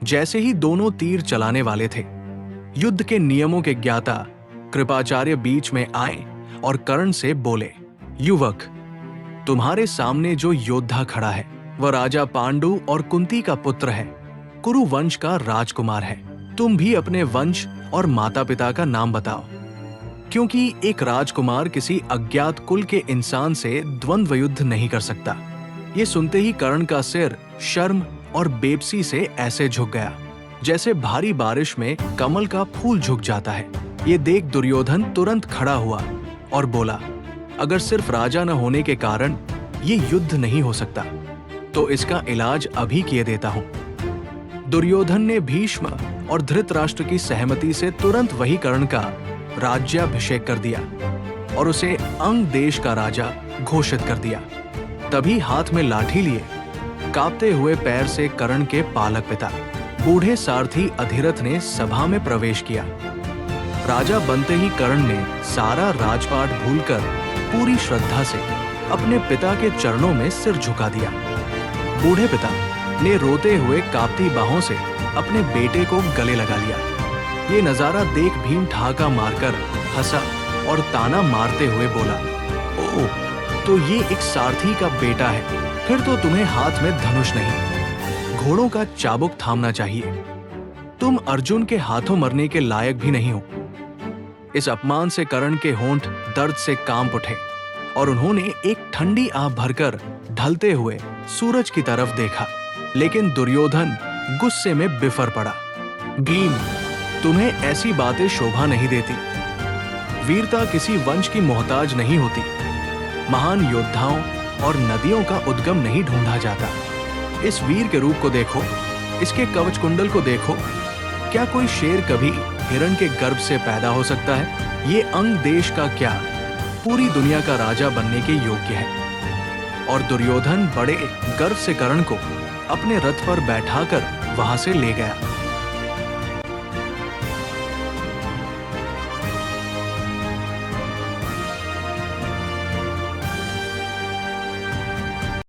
जैसे ही दोनों तीर चलाने वाले थे, युद्ध के नियमों के ज्ञाता कृपाचार्य बीच में आए और कर्ण से बोले, युवक, तुम्हारे सामने जो योद्धा खड़ा है वह राजा पांडु और कुंती का पुत्र है, कुरु वंश का राजकुमार है। तुम भी अपने वंश और माता पिता का नाम बताओ, क्योंकि एक राजकुमार किसी अज्ञात कुल के इंसान से द्वंद्व युद्ध नहीं कर सकता। ये सुनते ही कर्ण का सिर शर्म और बेबसी से ऐसे झुक गया जैसे भारी बारिश में कमल का फूल झुक जाता है। ये देख दुर्योधन तुरंत खड़ा हुआ और बोला, अगर सिर्फ राजा न होने के कारण ये युद्ध नहीं हो सकता तो इसका इलाज अभी किए देता हूं। दुर्योधन ने भीष्म और धृतराष्ट्र की सहमति से तुरंत वही कर्ण का राज्याभिषेक कर दिया और उसे अंग देश का राजा घोषित कर दिया। तभी हाथ में लाठी लिए कांपते हुए पैर से कर्ण के पालक पिता बूढ़े सारथी अधिरथ ने सभा में प्रवेश किया। राजा बनते ही कर्ण ने सारा राजपाट भूलकर पूरी श्रद्धा से अपने पिता के चरणों में सिर झुका दिया। बूढ़े पिता ने रोते हुए कांपती बाहों से अपने बेटे को गले लगा लिया। ये नजारा देख भीम ठहाका मारकर हंसा और ताना मारते हुए बोला, ओह, तो ये एक सारथी का बेटा है, फिर तो तुम्हें हाथ में धनुष नहीं, घोड़ों का चाबुक थामना चाहिए। तुम अर्जुन के हाथों मरने के लायक भी नहीं हो। इस अपमान से कर्ण के होंठ दर्द से कांप उठे और उन्होंने एक ठंडी आह भरकर ढलते हुए सूरज की तरफ देखा। लेकिन दुर्योधन गुस्से में बिफर पड़ा। भीम, तुम्हें ऐसी बातें शोभा नहीं देती। वीरता किसी वंश की मोहताज नहीं होती। महान योद्धाओं और नदियों का उद्गम नहीं ढूंढा जाता। इस वीर के रूप को देखो, इसके कवच कुंडल को देखो। क्या कोई शेर कभी हिरण के गर्भ से पैदा हो सकता है? ये अंग देश का क्या पूरी दुनिया का राजा बनने के योग्य है। और दुर्योधन बड़े गर्व से कर्ण को अपने रथ पर बैठाकर वहां से ले गया।